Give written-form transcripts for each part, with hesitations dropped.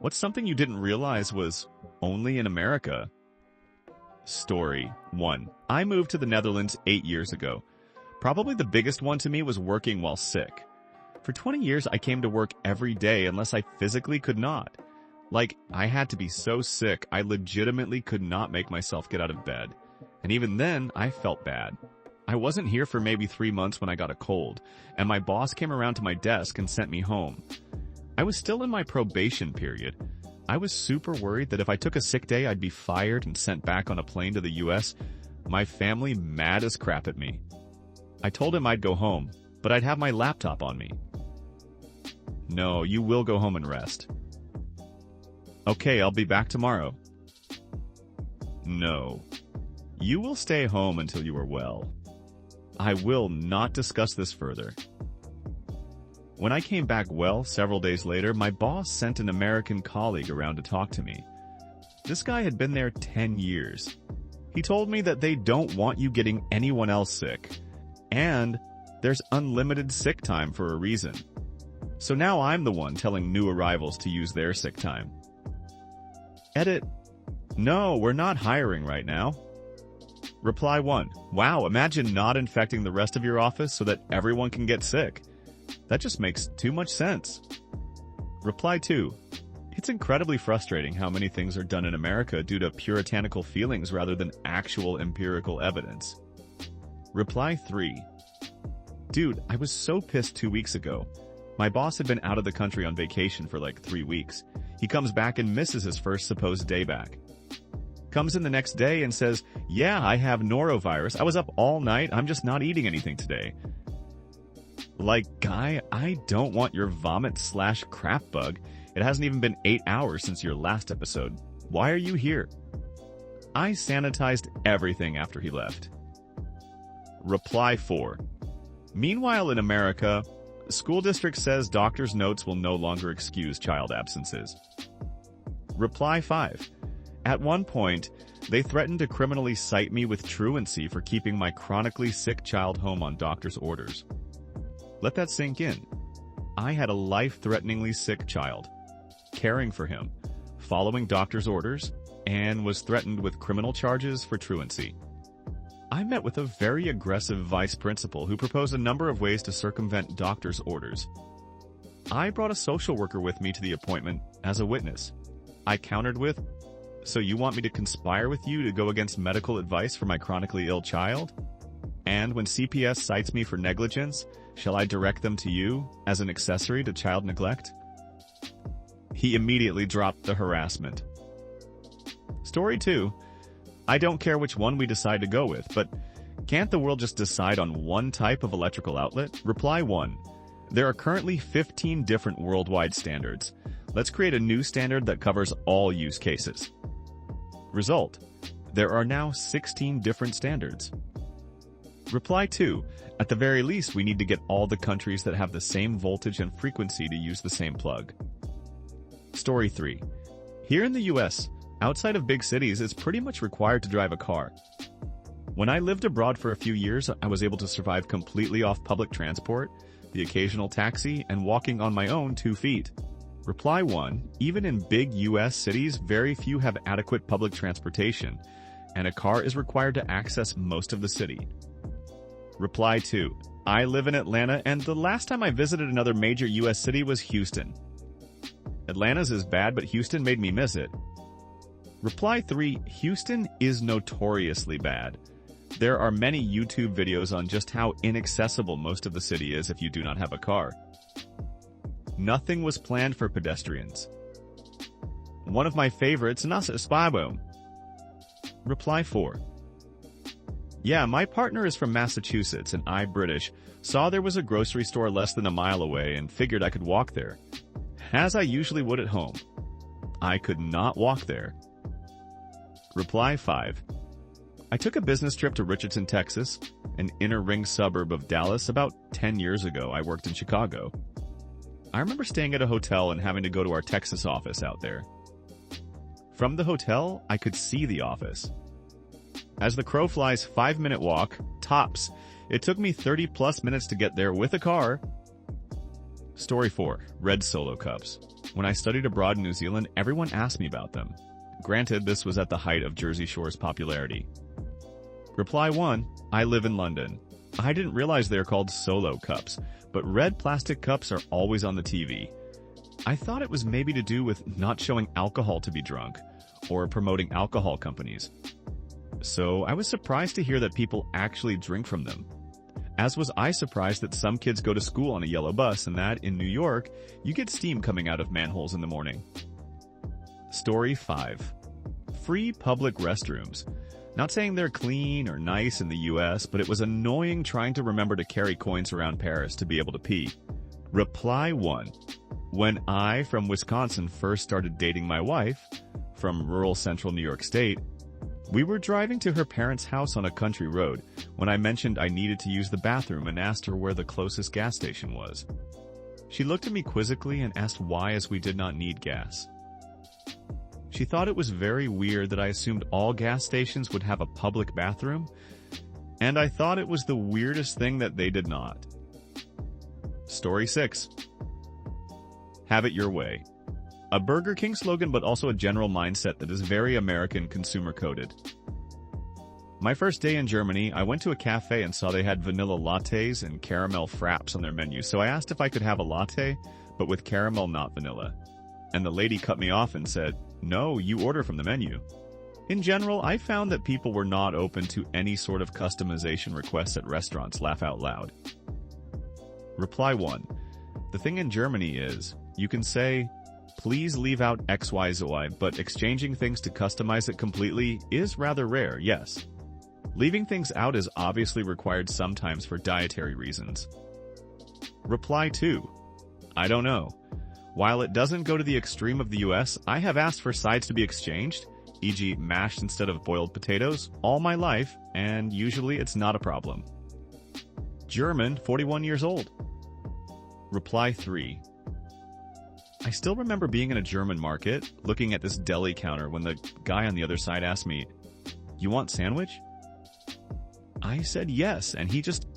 What's something you didn't realize was only in America? Story 1. I moved to the Netherlands 8 years ago. Probably the biggest one to me was working while sick. For 20 years, I came to work every day unless I physically could not. Like, I had to be so sick, I legitimately could not make myself get out of bed. And even then, I felt bad. I wasn't here for maybe 3 months when I got a cold, and my boss came around to my desk and sent me home. I was still in my probation period. I was super worried that if I took a sick day, I'd be fired and sent back on a plane to the US. My family mad as crap at me. I told him I'd go home, but I'd have my laptop on me. No, you will go home and rest. Okay, I'll be back tomorrow. No. You will stay home until you are well. I will not discuss this further. When I came back well several days later, my boss sent an American colleague around to talk to me. This guy had been there 10 years. He told me that they don't want you getting anyone else sick, and there's unlimited sick time for a reason. So now I'm the one telling new arrivals to use their sick time. Edit. No, we're not hiring right now. Reply 1. Wow, imagine not infecting the rest of your office so that everyone can get sick. That just makes too much sense. Reply 2. It's incredibly frustrating how many things are done in America due to puritanical feelings rather than actual empirical evidence. Reply 3. Dude, I was so pissed 2 weeks ago. My boss had been out of the country on vacation for like 3 weeks. He comes back and misses his first supposed day back. Comes in the next day and says, yeah, I have norovirus. I was up all night. I'm just not eating anything today. Like, guy, I don't want your vomit/crap bug. It hasn't even been 8 hours since your last episode. Why are you here? I sanitized everything after he left. Reply 4. Meanwhile in America, the school district says doctor's notes will no longer excuse child absences. Reply 5. At one point, they threatened to criminally cite me with truancy for keeping my chronically sick child home on doctor's orders. Let that sink in. I had a life-threateningly sick child, caring for him, following doctor's orders, and was threatened with criminal charges for truancy. I met with a very aggressive vice principal who proposed a number of ways to circumvent doctor's orders. I brought a social worker with me to the appointment as a witness. I countered with, so you want me to conspire with you to go against medical advice for my chronically ill child? And when CPS cites me for negligence, shall I direct them to you as an accessory to child neglect? He immediately dropped the harassment. Story 2. I don't care which one we decide to go with, but can't the world just decide on one type of electrical outlet? Reply 1. There are currently 15 different worldwide standards. Let's create a new standard that covers all use cases. Result. There are now 16 different standards. Reply 2. At the very least, we need to get all the countries that have the same voltage and frequency to use the same plug. Story 3. Here in the US, outside of big cities, it's pretty much required to drive a car. When I lived abroad for a few years, I was able to survive completely off public transport, the occasional taxi, and walking on my own 2 feet. Reply 1. Even in big US cities, very few have adequate public transportation, and a car is required to access most of the city. Reply 2. I live in Atlanta, and the last time I visited another major US city was Houston. Atlanta's is bad, but Houston made me miss it. Reply 3. Houston is notoriously bad. There are many YouTube videos on just how inaccessible most of the city is if you do not have a car. Nothing was planned for pedestrians. One of my favorites, Nasa Spabo. Reply 4. Yeah, my partner is from Massachusetts and I, British, saw there was a grocery store less than a mile away and figured I could walk there. As I usually would at home. I could not walk there. Reply 5. I took a business trip to Richardson, Texas, an inner ring suburb of Dallas. About 10 years ago, I worked in Chicago. I remember staying at a hotel and having to go to our Texas office out there. From the hotel, I could see the office. As the crow flies, 5-minute walk, tops. It took me 30+ minutes to get there with a car. Story 4. Red Solo Cups. When I studied abroad in New Zealand, everyone asked me about them. Granted, this was at the height of Jersey Shore's popularity. Reply 1. I live in London. I didn't realize they're called solo cups, but red plastic cups are always on the TV. I thought it was maybe to do with not showing alcohol to be drunk, or promoting alcohol companies. So I was surprised to hear that people actually drink from them. As was I surprised that some kids go to school on a yellow bus and that, in New York, you get steam coming out of manholes in the morning. Story 5. Free public restrooms. Not saying they're clean or nice in the US, but it was annoying trying to remember to carry coins around Paris to be able to pee. Reply 1. When I, from Wisconsin, first started dating my wife, from rural central New York State, we were driving to her parents' house on a country road when I mentioned I needed to use the bathroom and asked her where the closest gas station was. She looked at me quizzically and asked why, as we did not need gas. She thought it was very weird that I assumed all gas stations would have a public bathroom, and I thought it was the weirdest thing that they did not. Story 6. Have it your way. A Burger King slogan, but also a general mindset that is very American consumer-coded. My first day in Germany, I went to a cafe and saw they had vanilla lattes and caramel fraps on their menu, so I asked if I could have a latte, but with caramel, not vanilla. And the lady cut me off and said, "No, you order from the menu." In general, I found that people were not open to any sort of customization requests at restaurants, laugh out loud. Reply 1. The thing in Germany is, you can say, please leave out XYZ, but exchanging things to customize it completely is rather rare, yes. Leaving things out is obviously required sometimes for dietary reasons. Reply 2. I don't know. While it doesn't go to the extreme of the US, I have asked for sides to be exchanged, e.g. mashed instead of boiled potatoes, all my life, and usually it's not a problem. German, 41 years old. Reply 3. I still remember being in a German market, looking at this deli counter when the guy on the other side asked me, "You want sandwich?" I said yes, and he just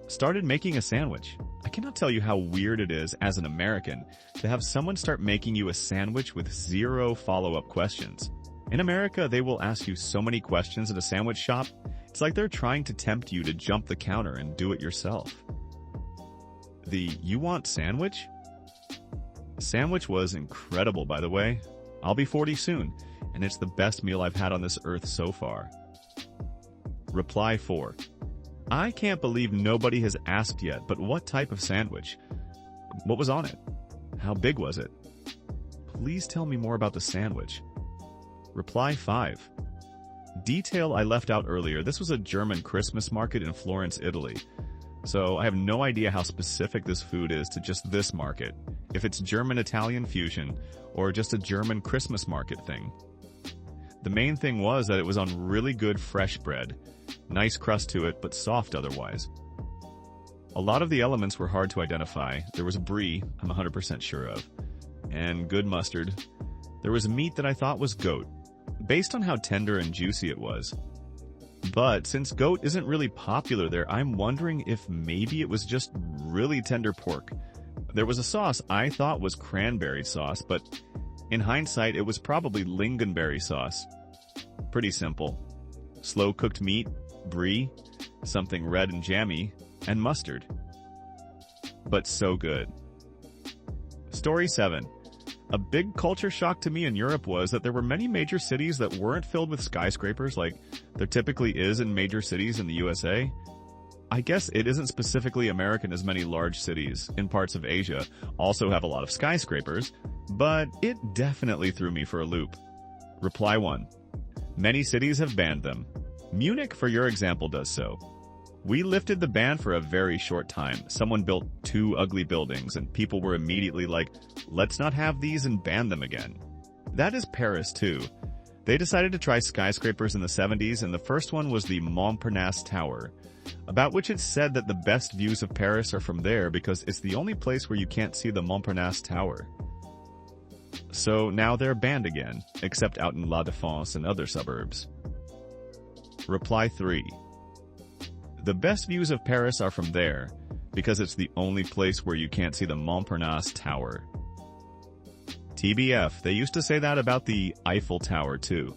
started making a sandwich. I cannot tell you how weird it is as an American to have someone start making you a sandwich with zero follow-up questions. In America, they will ask you so many questions at a sandwich shop, it's like they're trying to tempt you to jump the counter and do it yourself. The "you want sandwich?" Sandwich was incredible, by the way. I'll be 40 soon, and it's the best meal I've had on this earth so far. Reply 4. I can't believe nobody has asked yet, but what type of sandwich? What was on it? How big was it? Please tell me more about the sandwich. Reply 5. Detail I left out earlier. This was a German Christmas market in Florence, Italy. So I have no idea how specific this food is to just this market, if it's German-Italian fusion or just a German Christmas market thing. The main thing was that it was on really good fresh bread. Nice crust to it, but soft otherwise. A lot of the elements were hard to identify. There was brie, I'm 100% sure of, and good mustard. There was meat that I thought was goat, based on how tender and juicy it was. But since goat isn't really popular there, I'm wondering if maybe it was just really tender pork. There was a sauce I thought was cranberry sauce, but in hindsight, it was probably lingonberry sauce. Pretty simple. Slow-cooked meat, brie, something red and jammy, and mustard. But so good. Story 7. A big culture shock to me in Europe was that there were many major cities that weren't filled with skyscrapers like there typically is in major cities in the USA. I guess it isn't specifically American, as many large cities in parts of Asia also have a lot of skyscrapers, but it definitely threw me for a loop. Reply 1. Many cities have banned them. Munich, for your example, does so. We lifted the ban for a very short time. Someone built 2 ugly buildings and people were immediately like, let's not have these and ban them again. That is Paris too. They decided to try skyscrapers in the 70s, and the first one was the Montparnasse Tower, about which it's said that the best views of Paris are from there because it's the only place where you can't see the Montparnasse Tower. So now they're banned again, except out in La Défense and other suburbs. Reply 3. The best views of Paris are from there, because it's the only place where you can't see the Montparnasse Tower. TBF, they used to say that about the Eiffel Tower too.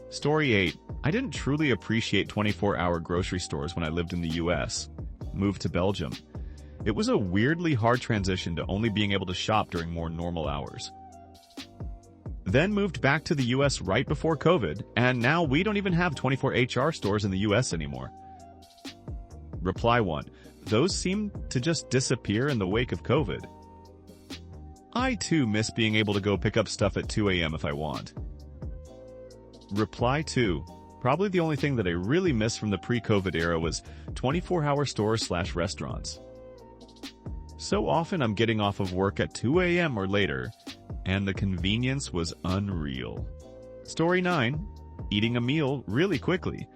Story 8. I didn't truly appreciate 24-hour grocery stores when I lived in the US. Moved to Belgium. It was a weirdly hard transition to only being able to shop during more normal hours. Then moved back to the US right before COVID, and now we don't even have 24 HR stores in the US anymore. Reply 1. Those seem to just disappear in the wake of COVID. I too miss being able to go pick up stuff at 2 a.m. if I want. Reply 2. Probably the only thing that I really miss from the pre-COVID era was 24-hour stores/restaurants. So often I'm getting off of work at 2 a.m. or later, and the convenience was unreal. Story 9. Eating a meal really quickly.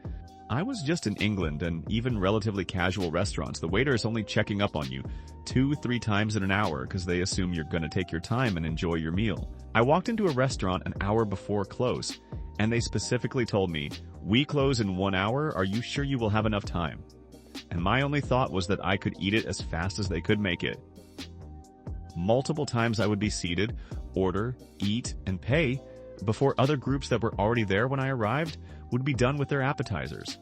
I was just in England, and even relatively casual restaurants, the waiter is only checking up on you 2-3 times in an hour because they assume you're going to take your time and enjoy your meal. I walked into a restaurant an hour before close, and they specifically told me, "We close in 1 hour, are you sure you will have enough time?" And my only thought was that I could eat it as fast as they could make it. Multiple times I would be seated, order, eat, and pay before other groups that were already there when I arrived would be done with their appetizers.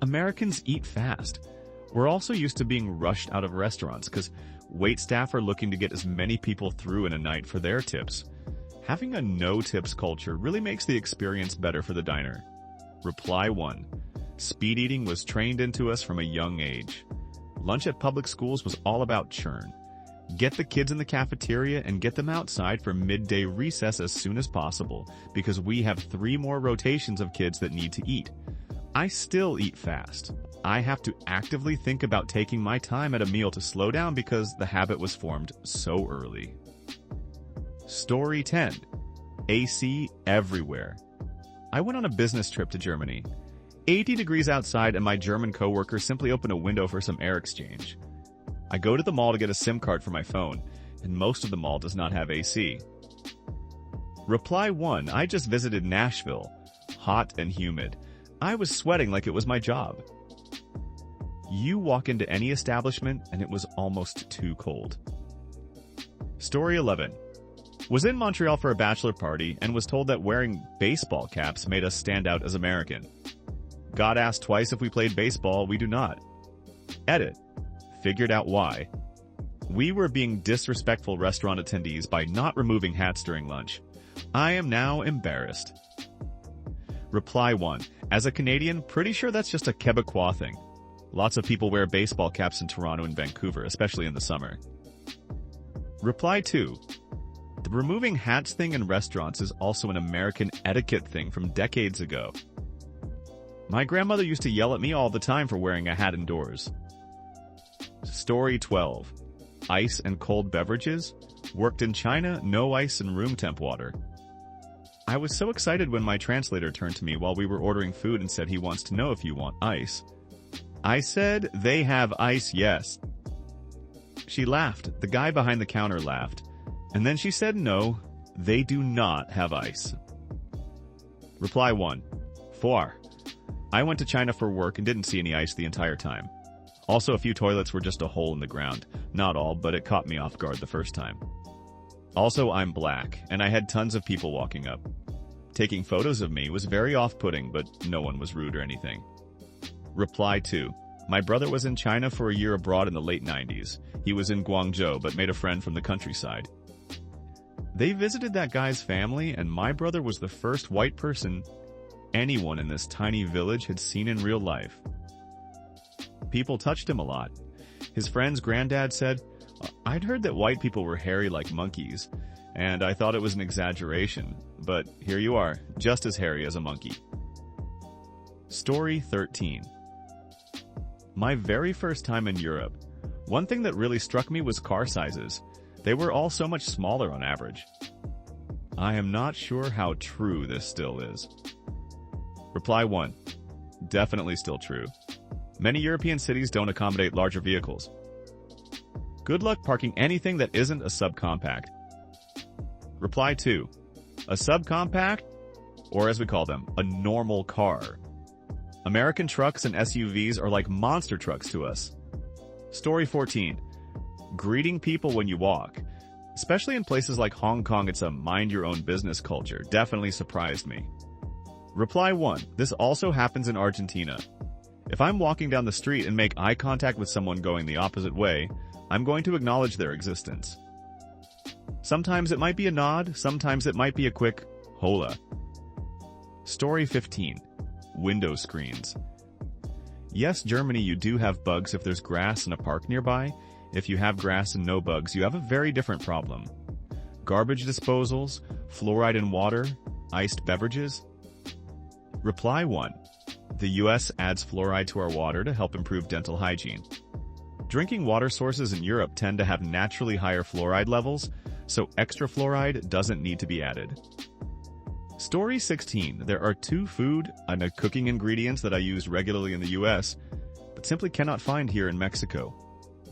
Americans eat fast. We're also used to being rushed out of restaurants because waitstaff are looking to get as many people through in a night for their tips. Having a no-tips culture really makes the experience better for the diner. Reply 1. Speed eating was trained into us from a young age. Lunch at public schools was all about churn. Get the kids in the cafeteria and get them outside for midday recess as soon as possible, because we have 3 more rotations of kids that need to eat. I still eat fast. I have to actively think about taking my time at a meal to slow down because the habit was formed so early. Story 10. AC everywhere. I went on a business trip to Germany. 80 degrees outside and my German coworker simply opened a window for some air exchange. I go to the mall to get a SIM card for my phone, and most of the mall does not have AC. Reply 1. I just visited Nashville. Hot and humid. I was sweating like it was my job. You walk into any establishment and it was almost too cold. Story 11. Was in Montreal for a bachelor party and was told that wearing baseball caps made us stand out as American. Got asked twice if we played baseball, we do not. Edit. Figured out why. We were being disrespectful restaurant attendees by not removing hats during lunch. I am now embarrassed. Reply 1. As a Canadian, pretty sure that's just a Quebecois thing. Lots of people wear baseball caps in Toronto and Vancouver, especially in the summer. Reply 2. The removing hats thing in restaurants is also an American etiquette thing from decades ago. My grandmother used to yell at me all the time for wearing a hat indoors. Story 12. Ice and cold beverages? Worked in China, no ice and room temp water. I was so excited when my translator turned to me while we were ordering food and said he wants to know if you want ice. I said, "They have ice, yes." She laughed, the guy behind the counter laughed, and then she said, "No, they do not have ice." Reply 1. 4. I went to China for work and didn't see any ice the entire time. Also, a few toilets were just a hole in the ground. Not all, but it caught me off guard the first time. Also, I'm black, and I had tons of people walking up. Taking photos of me was very off-putting, but no one was rude or anything. Reply 2. My brother was in China for a year abroad in the late 90s. He was in Guangzhou, but made a friend from the countryside. They visited that guy's family, and my brother was the first white person anyone in this tiny village had seen in real life. People touched him a lot. His friend's granddad said, "I'd heard that white people were hairy like monkeys, and I thought it was an exaggeration, but here you are, just as hairy as a monkey." Story 13. My very first time in Europe. One thing that really struck me was car sizes. They were all so much smaller on average. I am not sure how true this still is. Reply 1. Definitely still true. Many European cities don't accommodate larger vehicles. Good luck parking anything that isn't a subcompact. Reply 2. A subcompact, or as we call them, a normal car. American trucks and SUVs are like monster trucks to us. Story 14. Greeting people when you walk. Especially in places like Hong Kong, it's a mind-your-own-business culture. Definitely surprised me. Reply 1. This also happens in Argentina. If I'm walking down the street and make eye contact with someone going the opposite way, I'm going to acknowledge their existence. Sometimes it might be a nod, sometimes it might be a quick hola. Story 15. Window screens. Yes, Germany, you do have bugs if there's grass in a park nearby. If you have grass and no bugs, you have a very different problem. Garbage disposals, fluoride in water, iced beverages. Reply 1. The US adds fluoride to our water to help improve dental hygiene. Drinking water sources in Europe tend to have naturally higher fluoride levels, so extra fluoride doesn't need to be added. Story 16. There are 2 food and cooking ingredients that I use regularly in the US, but simply cannot find here in Mexico.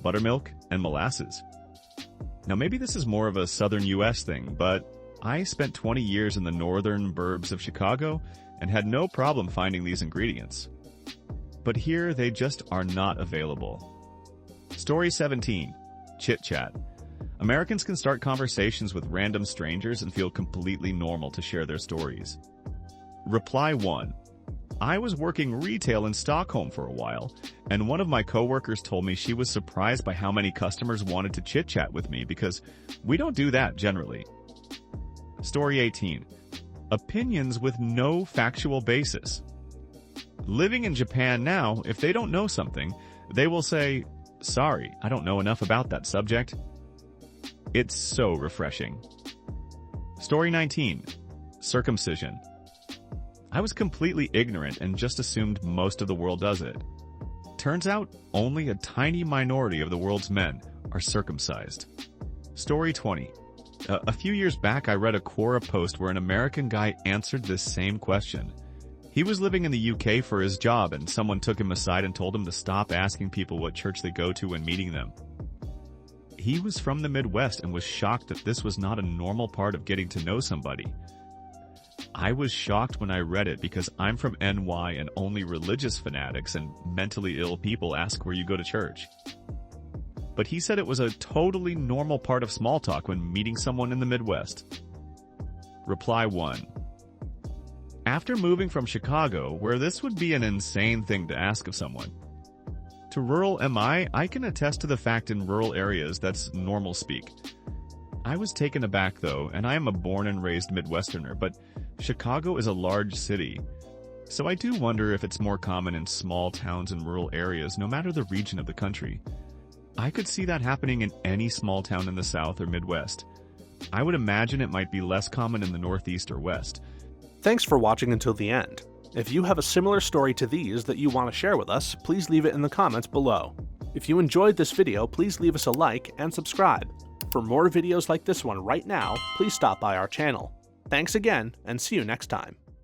Buttermilk and molasses. Now maybe this is more of a southern US thing, but I spent 20 years in the northern burbs of Chicago and had no problem finding these ingredients. But here they just are not available. Story 17. Chit-chat. Americans can start conversations with random strangers and feel completely normal to share their stories. Reply 1. I was working retail in Stockholm for a while, and one of my coworkers told me she was surprised by how many customers wanted to chit-chat with me because we don't do that generally. Story 18. Opinions with no factual basis. Living in Japan now, if they don't know something, they will say, "Sorry, I don't know enough about that subject." It's so refreshing. Story 19. Circumcision. I was completely ignorant and just assumed most of the world does it. Turns out, only a tiny minority of the world's men are circumcised. Story 20. A few years back, I read a Quora post where an American guy answered this same question. He was living in the UK for his job, and someone took him aside and told him to stop asking people what church they go to when meeting them. He was from the Midwest and was shocked that this was not a normal part of getting to know somebody. I was shocked when I read it because I'm from NY and only religious fanatics and mentally ill people ask where you go to church. But he said it was a totally normal part of small talk when meeting someone in the Midwest. Reply 1. After moving from Chicago, where this would be an insane thing to ask of someone, to rural MI, I can attest to the fact in rural areas that's normal speak. I was taken aback though, and I am a born and raised Midwesterner, but Chicago is a large city, so I do wonder if it's more common in small towns and rural areas, no matter the region of the country. I could see that happening in any small town in the South or Midwest. I would imagine it might be less common in the Northeast or West. Thanks for watching until the end. If you have a similar story to these that you want to share with us, please leave it in the comments below. If you enjoyed this video, please leave us a like and subscribe. For more videos like this one right now, please stop by our channel. Thanks again, and see you next time.